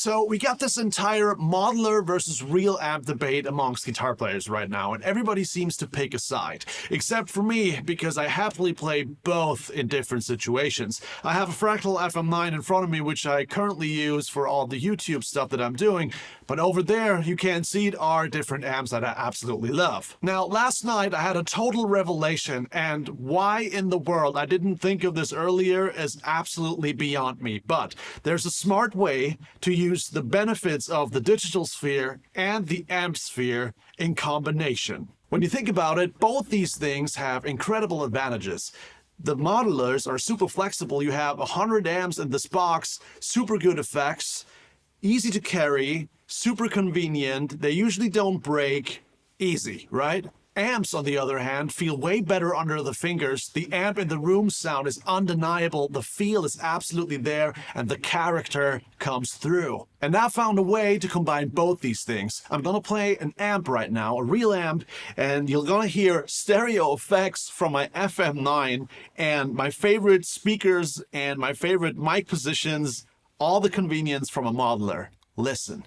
So we got this entire modular versus real amp debate amongst guitar players right now, and everybody seems to pick a side. Except for me, because I happily play both in different situations. I have a Fractal FM9 in front of me, which I currently use for all the YouTube stuff that I'm doing, but over there, you can see it are different amps that I absolutely love. Now, last night I had a total revelation, and why in the world I didn't think of this earlier is absolutely beyond me, but there's a smart way to use the benefits of the digital sphere and the amp sphere in combination. When you think about it, both these things have incredible advantages. The modulars are super flexible. You have 100 amps in this box, super good effects, easy to carry, super convenient. They usually don't break, easy, right? Amps, on the other hand, feel way better under the fingers. The amp in the room sound is undeniable, the feel is absolutely there, and the character comes through. And I found a way to combine both these things. I'm gonna play an amp right now, a real amp, and you're gonna hear stereo effects from my FM9 and my favorite speakers and my favorite mic positions, all the convenience from a modular. Listen.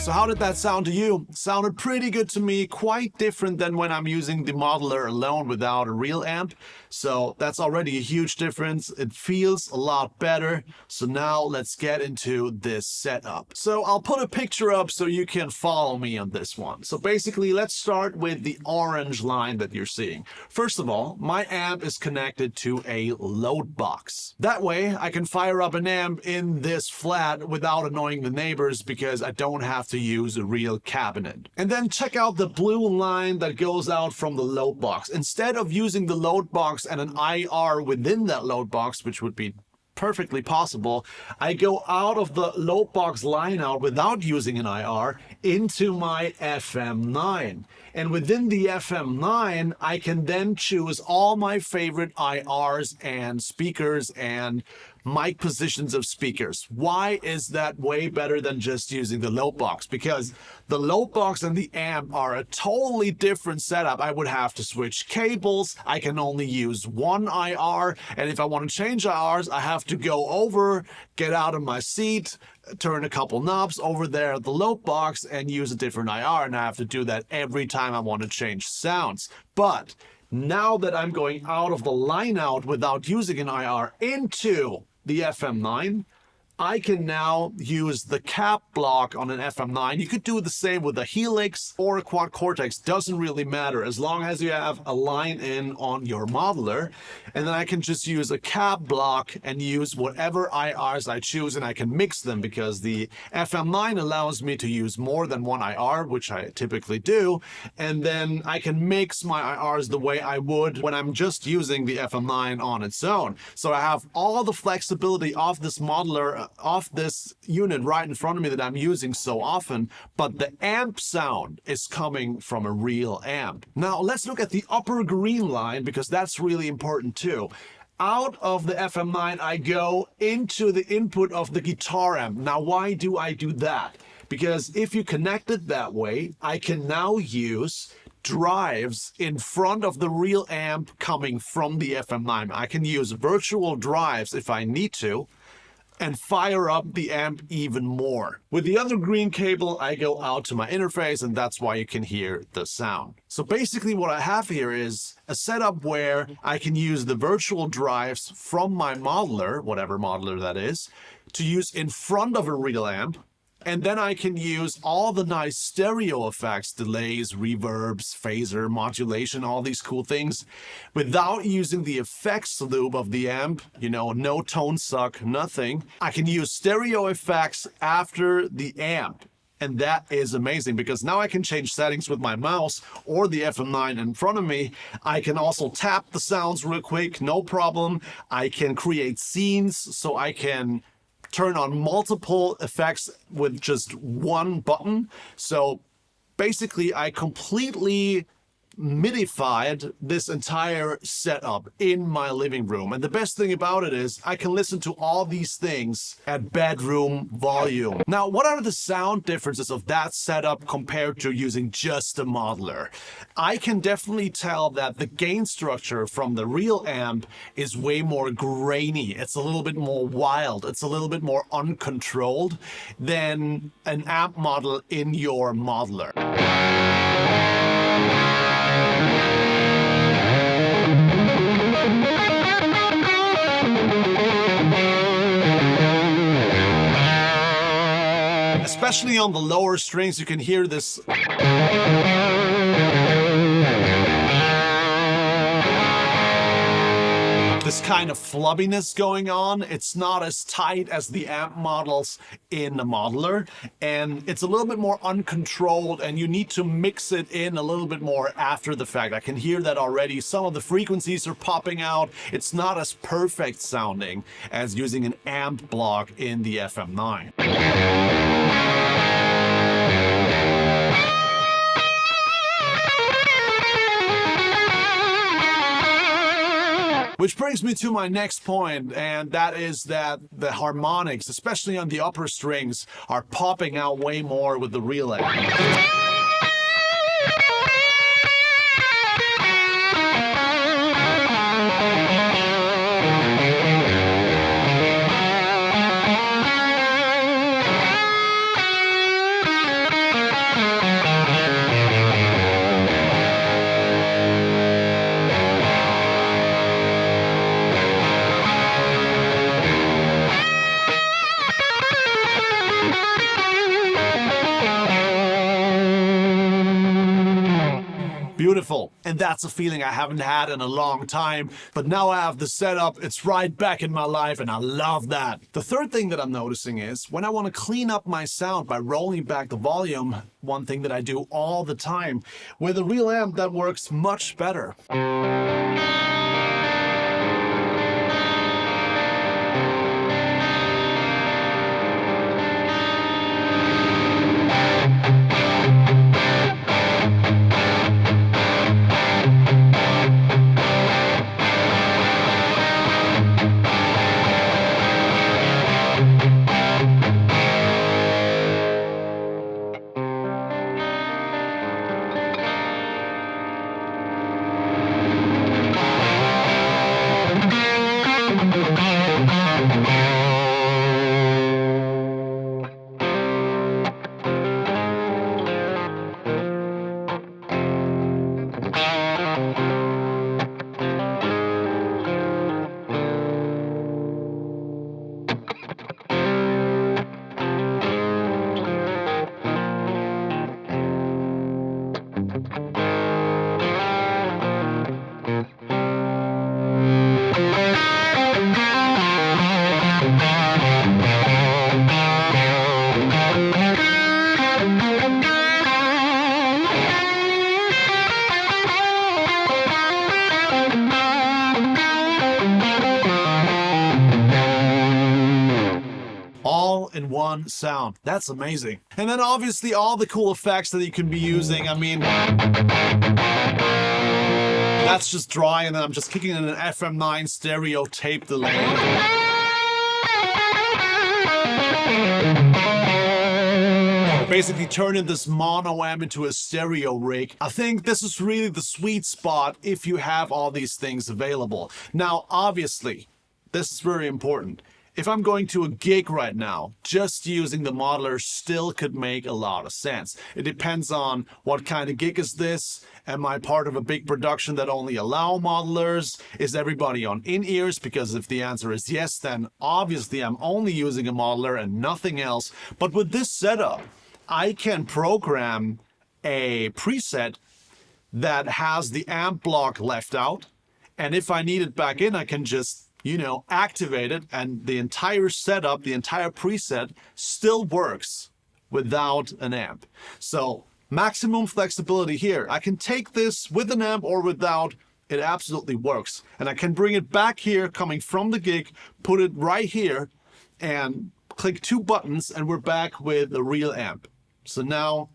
So how did that sound to you? Sounded pretty good to me, quite different than when I'm using the modular alone without a real amp. So that's already a huge difference. It feels a lot better. So now let's get into this setup. So I'll put a picture up so you can follow me on this one. So basically, let's start with the orange line that you're seeing. First of all, my amp is connected to a load box. That way I can fire up an amp in this flat without annoying the neighbors because I don't have to use a real cabinet. And then check out the blue line that goes out from the load box. Instead of using the load box and an IR within that load box, which would be perfectly possible, I go out of the load box line out without using an IR into my FM9. And within the FM9, I can then choose all my favorite IRs and speakers and mic positions of speakers. Why is that way better than just using the load box? Because the load box and the amp are a totally different setup. I would have to switch cables. I can only use one IR. And if I want to change IRs, I have to go over, get out of my seat, turn a couple knobs over there at the load box and use a different IR. And I have to do that every time I want to change sounds. But now that I'm going out of the line out without using an IR into the FM9, I can now use the cap block on an FM9. You could do the same with a Helix or a Quad Cortex, doesn't really matter as long as you have a line in on your modular. And then I can just use a cap block and use whatever IRs I choose, and I can mix them because the FM9 allows me to use more than one IR, which I typically do. And then I can mix my IRs the way I would when I'm just using the FM9 on its own. So I have all the flexibility of this modular of this unit right in front of me that I'm using so often, but the amp sound is coming from a real amp. Now let's look at the upper green line because that's really important too. Out of the FM9, I go into the input of the guitar amp. Now, why do I do that? Because if you connect it that way, I can now use drives in front of the real amp coming from the FM9. I can use virtual drives if I need to. and fire up the amp even more. With the other green cable, I go out to my interface, and that's why you can hear the sound. So basically what I have here is a setup where I can use the virtual drives from my modeler, whatever modeler that is, to use in front of a real amp. And then I can use all the nice stereo effects, delays, reverbs, phaser, modulation, all these cool things without using the effects loop of the amp, you know, no tone suck, nothing. I can use stereo effects after the amp. And that is amazing because now I can change settings with my mouse or the FM9 in front of me. I can also tap the sounds real quick, no problem. I can create scenes, so I can turn on multiple effects with just one button. So basically I completely midified this entire setup in my living room. And the best thing about it is I can listen to all these things at bedroom volume. Now, what are the sound differences of that setup compared to using just a modeler? I can definitely tell that the gain structure from the real amp is way more grainy. It's a little bit more wild. It's a little bit more uncontrolled than an amp model in your modeler. Especially on the lower strings, you can hear this. This kind of flubbiness going on. It's not as tight as the amp models in the modeler, and it's a little bit more uncontrolled, and you need to mix it in a little bit more after the fact. I can hear that already. Some of the frequencies are popping out. It's not as perfect sounding as using an amp block in the FM9. Which brings me to my next point, and that is that the harmonics, especially on the upper strings, are popping out way more with the real amp. Beautiful. And that's a feeling I haven't had in a long time. But now I have the setup. It's right back in my life, and I love that. The third thing that I'm noticing is when I want to clean up my sound by rolling back the volume, one thing that I do all the time, with a real amp that works much better. In one sound. That's amazing. And then obviously all the cool effects that you can be using. I mean, that's just dry, and then I'm just kicking in an FM9 stereo tape delay. Basically turning this mono amp into a stereo rig. I think this is really the sweet spot if you have all these things available. Now, obviously, this is very important. if I'm going to a gig right now, just using the modeler still could make a lot of sense. It depends on what kind of gig is this. Am I part of a big production that only allow modelers? Is everybody on in-ears? Because if the answer is yes, then obviously I'm only using a modeler and nothing else. But with this setup, I can program a preset that has the amp block left out. And if I need it back in, I can just, activate it, and the entire setup, the entire preset still works without an amp. So maximum flexibility here. I can take this with an amp or without. It absolutely works. And I can bring it back here coming from the gig, put it right here, and click 2 buttons, and we're back with a real amp. So now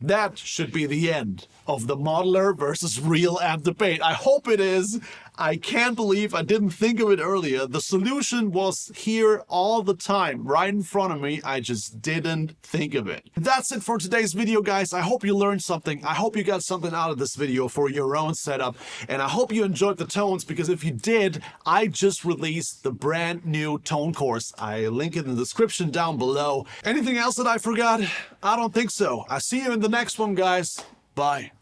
that should be the end of the modeler versus real amp debate. I hope it is. I can't believe I didn't think of it earlier. The solution was here all the time, right in front of me. I just didn't think of it. That's it for today's video, guys. I hope you learned something. I hope you got something out of this video for your own setup. And I hope you enjoyed the tones, because if you did, I just released the brand new tone course. I link it in the description down below. Anything else that I forgot? I don't think so. I see you in the next one, guys. Bye.